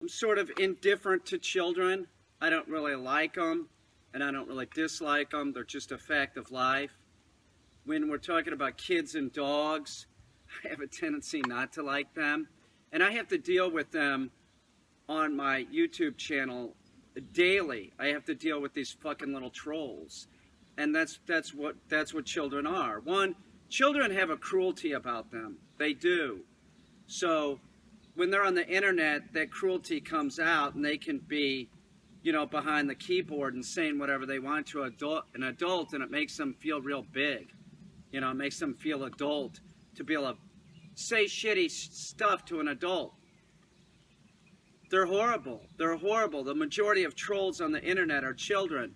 I'm sort of indifferent to children. I don't really like them, and I don't really dislike them. They're just a fact of life. When we're talking about kids and dogs, I have a tendency not to like them. And I have to deal with them on my YouTube channel daily. I have to deal with these fucking little trolls. And that's what children are. One, children have a cruelty about them. They do. So when they're on the internet, that cruelty comes out, and they can be, you know, behind the keyboard and saying whatever they want to an adult, and it makes them feel real big. You know, it makes them feel adult to be able to say shitty stuff to an adult. They're horrible. They're horrible. The majority of trolls on the internet are children.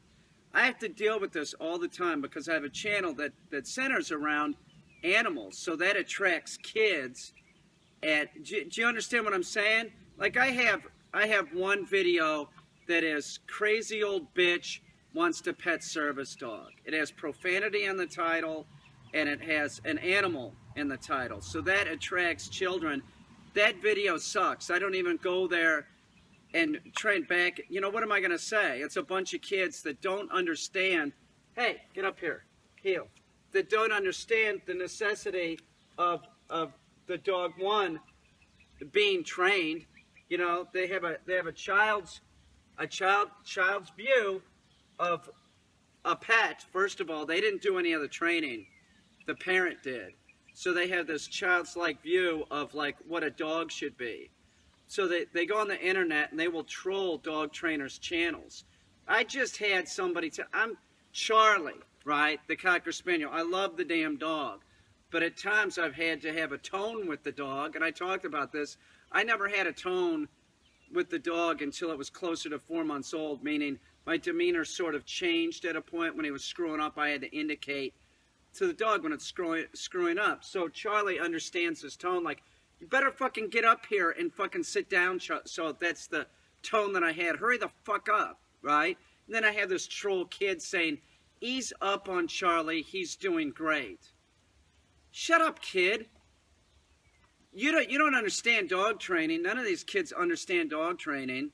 I have to deal with this all the time because I have a channel that centers around animals, so that attracts kids. And do you understand what I'm saying? Like I have one video that is crazy old bitch wants to pet service dog. It has profanity in the title, and it has an animal in the title. So that attracts children. That video sucks. I don't even go there and try and back it. You know, what am I going to say? It's a bunch of kids that don't understand. Hey, get up here. Heel. That don't understand the necessity of the dog one being trained. You know, they have a child's view of a pet. First of all, they didn't do any of the training. The parent did. So they have this child's-like view of like what a dog should be. So they go on the internet and they will troll dog trainers' channels. I just had somebody I'm Charlie, right? The Cocker Spaniel. I love the damn dog. But at times I've had to have a tone with the dog, and I talked about this. I never had a tone with the dog until it was closer to 4 months old, meaning my demeanor sort of changed at a point. When he was screwing up, I had to indicate to the dog when it's screwing up. So Charlie understands his tone, like, you better fucking get up here and fucking sit down. So that's the tone that I had. Hurry the fuck up, right? And then I have this troll kid saying, ease up on Charlie, he's doing great. Shut up, kid. You don't understand dog training. None of these kids understand dog training.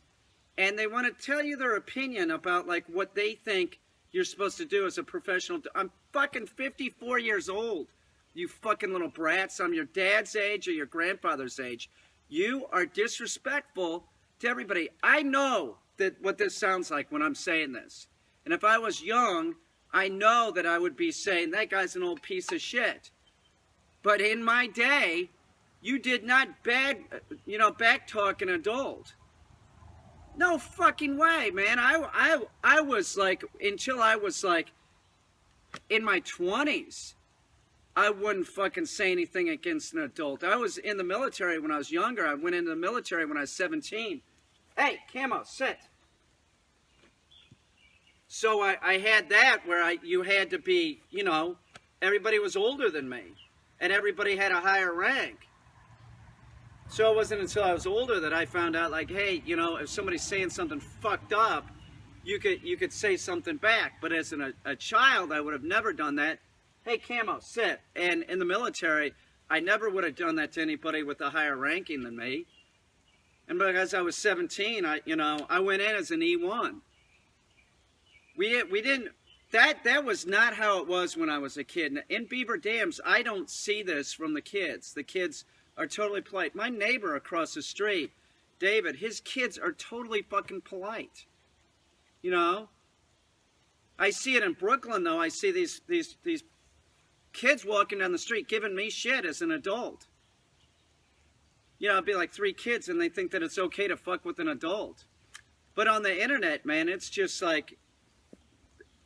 And they want to tell you their opinion about, like, what they think you're supposed to do as a professional. I'm fucking 54 years old, you fucking little brats. I'm your dad's age or your grandfather's age. You are disrespectful to everybody. I know that what this sounds like when I'm saying this. And if I was young, I know that I would be saying, that guy's an old piece of shit. But in my day, you did not backtalk an adult. No fucking way, man. I was like, until I was like in my 20s, I wouldn't fucking say anything against an adult. I was in the military when I was younger. I went into the military when I was 17. Hey, Cammo, sit. So I had that where you had to be, you know, everybody was older than me. And everybody had a higher rank. So it wasn't until I was older that I found out, like, hey, you know, if somebody's saying something fucked up, you could say something back. But as a child, I would have never done that. Hey, Cammo, sit. And in the military, I never would have done that to anybody with a higher ranking than me. And because I was 17, I went in as an E1. We didn't. That was not how it was when I was a kid. In Beaver Dams, I don't see this from the kids. The kids are totally polite. My neighbor across the street, David, his kids are totally fucking polite. You know? I see it in Brooklyn, though. I see these kids walking down the street giving me shit as an adult. You know, it'd be like 3 kids, and they think that it's okay to fuck with an adult. But on the internet, man, it's just like,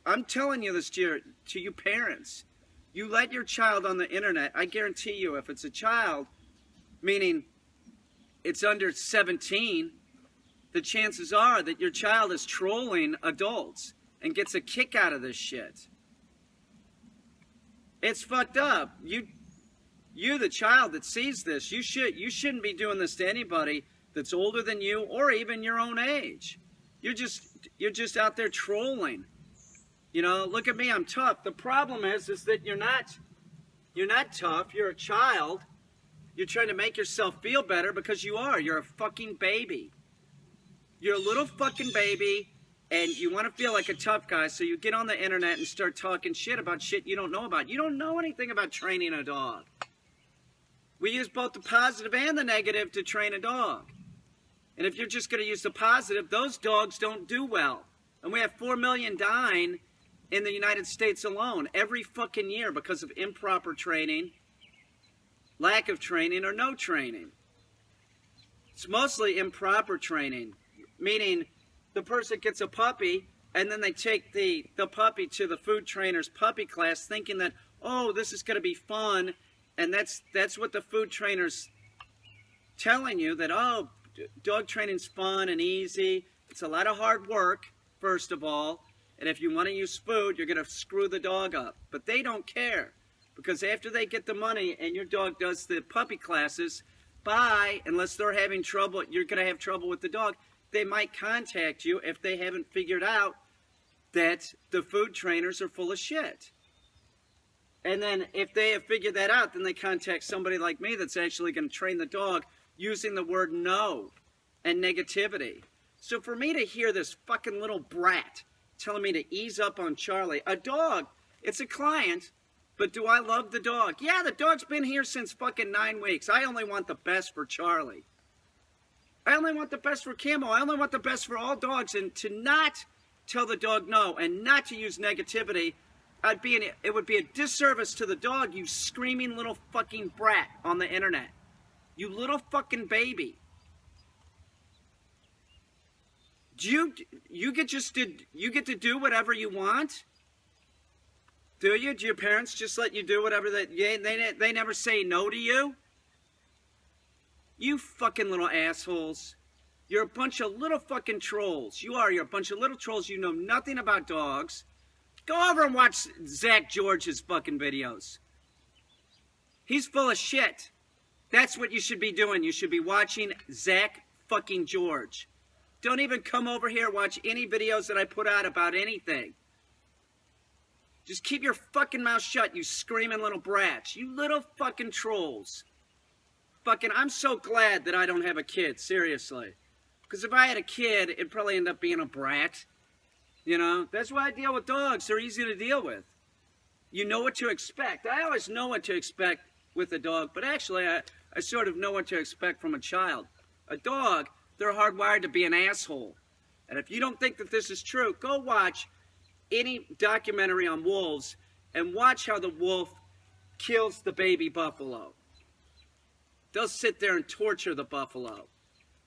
I'm telling you this to you parents. You let your child on the internet, I guarantee you, if it's a child, meaning it's under 17, the chances are that your child is trolling adults and gets a kick out of this shit. It's fucked up. You, the child that sees this, you shouldn't be doing this to anybody that's older than you or even your own age. You're just out there trolling. You know, look at me, I'm tough. The problem is that you're not tough. You're a child. You're trying to make yourself feel better because you are. You're a fucking baby. You're a little fucking baby, and you want to feel like a tough guy, so you get on the internet and start talking shit about shit you don't know about. You don't know anything about training a dog. We use both the positive and the negative to train a dog. And if you're just going to use the positive, those dogs don't do well. And we have 4 million dying in the United States alone every fucking year because of improper training, lack of training, or no training. It's mostly improper training, meaning the person gets a puppy and then they take the puppy to the food trainer's puppy class thinking that, oh, this is going to be fun. And that's what the food trainer's telling you, that, oh, dog training's fun and easy. It's a lot of hard work, first of all. And if you want to use food, you're going to screw the dog up. But they don't care. Because after they get the money and your dog does the puppy classes, unless they're having trouble, you're going to have trouble with the dog. They might contact you if they haven't figured out that the food trainers are full of shit. And then if they have figured that out, then they contact somebody like me that's actually going to train the dog using the word no and negativity. So for me to hear this fucking little brat telling me to ease up on Charlie, a dog, it's a client, but do I love the dog? Yeah, the dog's been here since fucking 9 weeks. I only want the best for Charlie. I only want the best for Cammo. I only want the best for all dogs. And to not tell the dog no and not to use negativity, it would be a disservice to the dog, you screaming little fucking brat on the internet. You little fucking baby. You get to do whatever you want? Do you? Do your parents just let you do whatever they never say no to you? You fucking little assholes. You're a bunch of little fucking trolls. You're a bunch of little trolls. You know nothing about dogs. Go over and watch Zach George's fucking videos. He's full of shit. That's what you should be doing. You should be watching Zach fucking George. Don't even come over here and watch any videos that I put out about anything. Just keep your fucking mouth shut, you screaming little brats. You little fucking trolls. Fucking, I'm so glad that I don't have a kid, seriously. Because if I had a kid, it'd probably end up being a brat. You know, that's why I deal with dogs. They're easy to deal with. You know what to expect. I always know what to expect with a dog, but actually I sort of know what to expect from a child. A dog, they're hardwired to be an asshole. And if you don't think that this is true, go watch any documentary on wolves and watch how the wolf kills the baby buffalo. They'll sit there and torture the buffalo.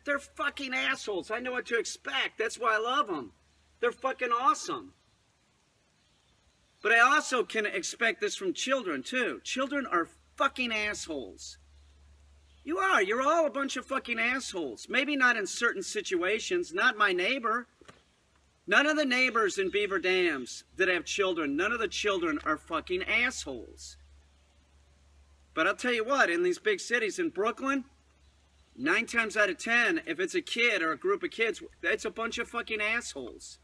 They're fucking assholes. I know what to expect. That's why I love them. They're fucking awesome. But I also can expect this from children, too. Children are fucking assholes. You are. You're all a bunch of fucking assholes. Maybe not in certain situations. Not my neighbor. None of the neighbors in Beaver Dams that have children, none of the children are fucking assholes. But I'll tell you what, in these big cities, in Brooklyn, 9 times out of 10, if it's a kid or a group of kids, it's a bunch of fucking assholes.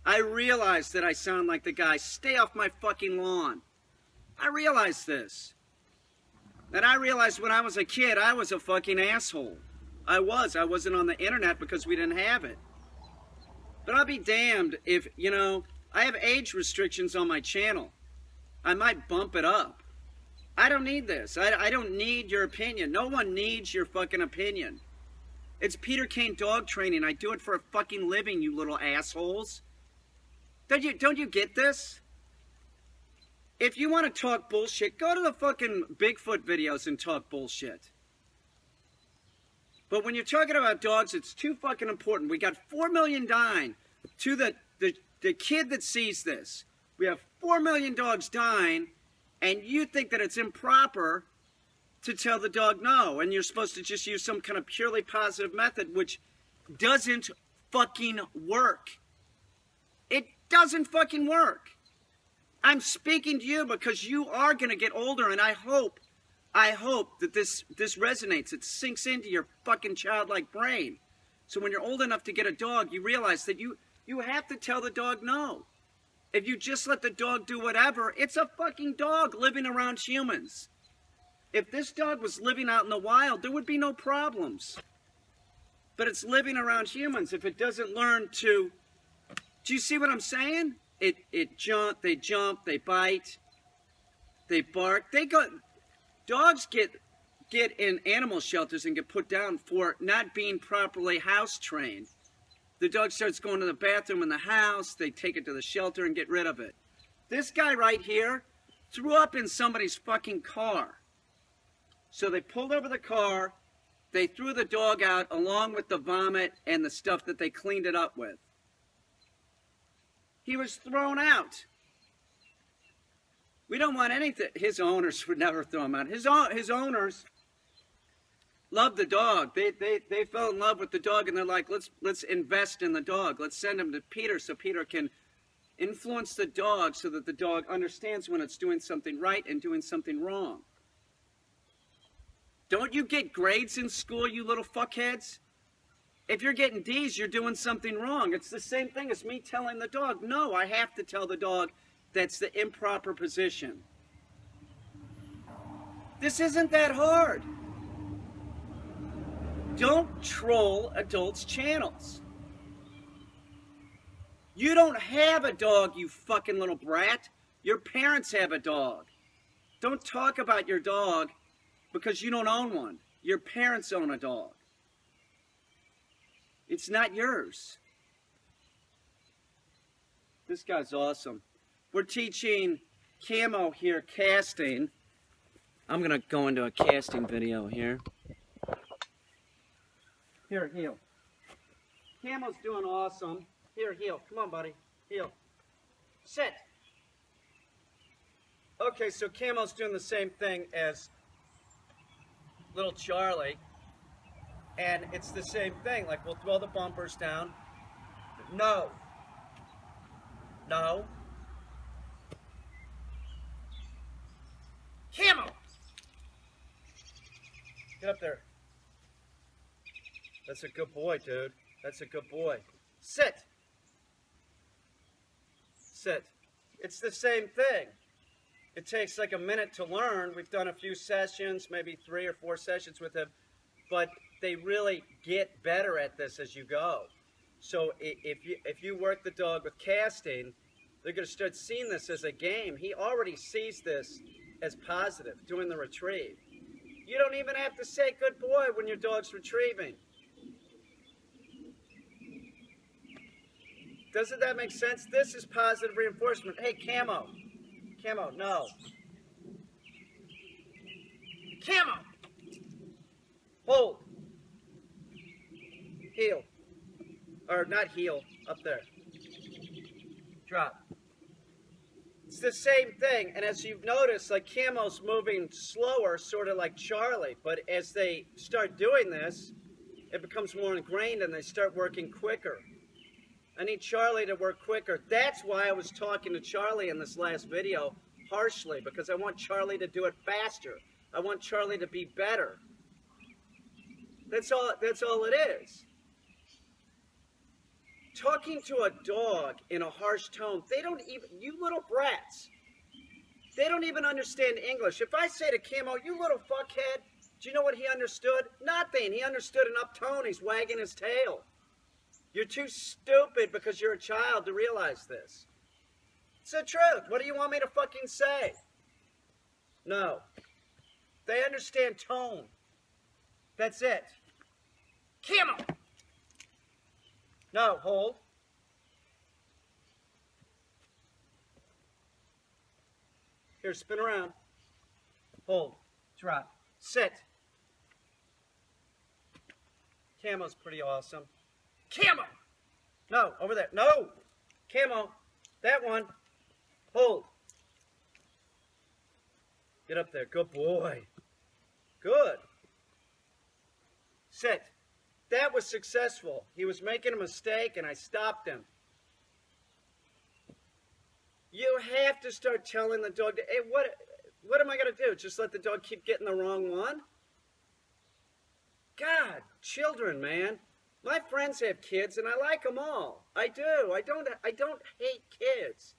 I realize that I sound like the guy, stay off my fucking lawn. I realize this. And I realized when I was a kid, I was a fucking asshole. I wasn't on the internet because we didn't have it. But I'll be damned if, you know, I have age restrictions on my channel. I might bump it up. I don't need this. I don't need your opinion. No one needs your fucking opinion. It's Peter Caine dog training. I do it for a fucking living, you little assholes. Don't you get this? If you want to talk bullshit, go to the fucking Bigfoot videos and talk bullshit. But when you're talking about dogs, it's too fucking important. We got 4 million dying. To the kid that sees this, we have 4 million dogs dying, and you think that it's improper to tell the dog no, and you're supposed to just use some kind of purely positive method, which doesn't fucking work. It doesn't fucking work. I'm speaking to you because you are going to get older, and I hope that this resonates. It sinks into your fucking childlike brain. So when you're old enough to get a dog, you realize that you have to tell the dog no. If you just let the dog do whatever, it's a fucking dog living around humans. If this dog was living out in the wild, there would be no problems. but it's living around humans. If it doesn't learn to, do you see what I'm saying? They jump, they bite, they bark. Dogs get in animal shelters and get put down for not being properly house trained. The dog starts going to the bathroom in the house, they take it to the shelter and get rid of it. This guy right here threw up in somebody's fucking car. So they pulled over the car, they threw the dog out along with the vomit and the stuff that they cleaned it up with. He was thrown out. We don't want anything. His owners would never throw him out. His owners loved the dog. They fell in love with the dog, and they're like, let's invest in the dog. Let's send him to Peter so Peter can influence the dog so that the dog understands when it's doing something right and doing something wrong. Don't you get grades in school, you little fuckheads? If you're getting D's, you're doing something wrong. It's the same thing as me telling the dog, no, I have to tell the dog that's the improper position. This isn't that hard. Don't troll adults' channels. You don't have a dog, you fucking little brat. Your parents have a dog. Don't talk about your dog because you don't own one. Your parents own a dog. It's not yours. This guy's awesome. We're teaching Cammo here, casting. I'm going to go into a casting video here. Here, heel. Cammo's doing awesome. Here, heel. Come on, buddy. Heel. Sit. Okay, so Cammo's doing the same thing as little Charlie. And it's the same thing. Like, we'll throw the bumpers down. No. No. Cammo! Get up there. That's a good boy, dude. That's a good boy. Sit. Sit. It's the same thing. It takes like a minute to learn. We've done a few sessions, maybe 3 or 4 sessions with him, but they really get better at this as you go. So if you work the dog with casting, they're going to start seeing this as a game. He already sees this as positive, doing the retrieve. You don't even have to say good boy when your dog's retrieving. Doesn't that make sense? This is positive reinforcement. Hey, Cammo. Cammo, no. Cammo! Hold. Heel. Or not heel, up there. Drop. It's the same thing, and as you've noticed, like Cammo's moving slower, sort of like Charlie, but as they start doing this, it becomes more ingrained and they start working quicker. I need Charlie to work quicker. That's why I was talking to Charlie in this last video harshly, because I want Charlie to do it faster. I want Charlie to be better. That's all it is. Talking to a dog in a harsh tone, they don't even, you little brats, they don't even understand English. If I say to Cammo, you little fuckhead, do you know what he understood? Nothing. He understood an up tone. He's wagging his tail. You're too stupid because you're a child to realize this. It's the truth. What do you want me to fucking say? No. They understand tone. That's it. Cammo! No, hold. Here, spin around. Hold. Drop. Sit. Cammo's pretty awesome. Cammo! No, over there. No! Cammo. That one. Hold. Get up there. Good boy. Good. Sit. That was successful. He was making a mistake and I stopped him. You have to start telling the dog, hey, what am I going to do? Just let the dog keep getting the wrong one? God, children, man. My friends have kids and I like them all. I do. I don't hate kids.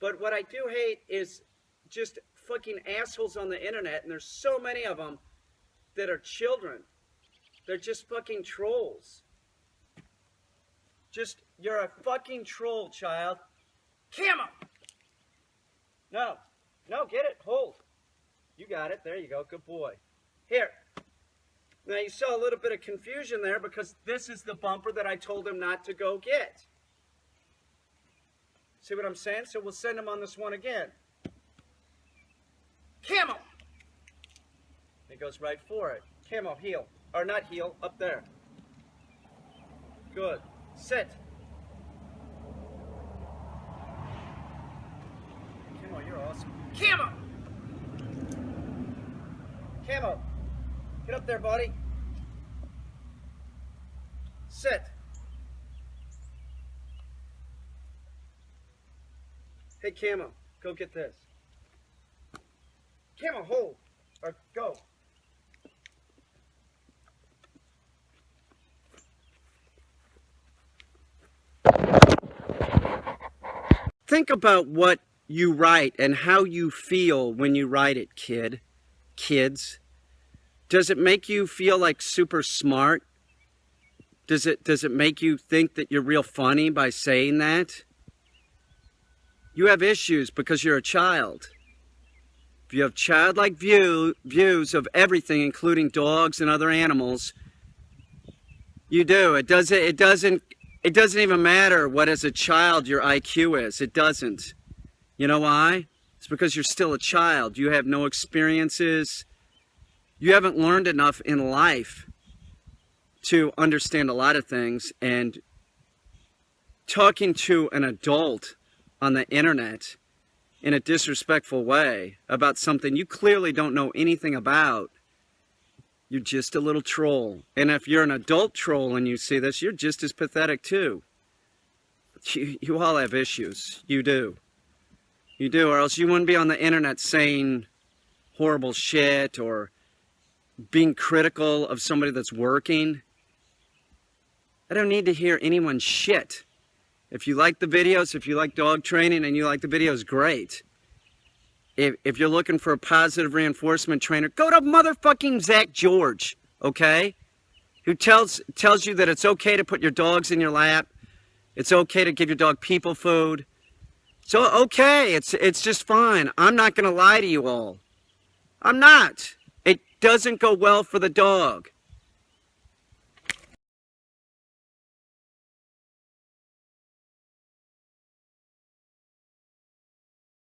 But what I do hate is just fucking assholes on the internet, and there's so many of them that are children. They're just fucking trolls. You're a fucking troll, child. Cammo! No, get it, hold. You got it, there you go, good boy. Here. Now you saw a little bit of confusion there because this is the bumper that I told him not to go get. See what I'm saying? So we'll send him on this one again. Cammo! He goes right for it. Cammo, heel. Or not heel, up there. Good. Sit. Cammo, you're awesome. Cammo! Cammo, get up there, buddy. Sit. Hey, Cammo, go get this. Cammo, hold. Or go. Think about what you write and how you feel when you write it, kids. Does it make you feel like super smart? Does it make you think that you're real funny by saying that? You have issues because you're a child. If you have childlike views of everything, including dogs and other animals, you do. It doesn't even matter what as a child your IQ is. It doesn't. You know why? It's because you're still a child. You have no experiences. You haven't learned enough in life to understand a lot of things, and talking to an adult on the internet in a disrespectful way about something you clearly don't know anything about, you're just a little troll. And if you're an adult troll and you see this, you're just as pathetic too. You all have issues. You do. You do, or else you wouldn't be on the internet saying horrible shit or being critical of somebody that's working. I don't need to hear anyone's shit. If you like the videos, if you like dog training and you like the videos, great. If you're looking for a positive reinforcement trainer, go to motherfucking Zach George, okay? Who tells you that it's okay to put your dogs in your lap. It's okay to give your dog people food. So, okay, it's just fine. I'm not going to lie to you all. I'm not. It doesn't go well for the dog.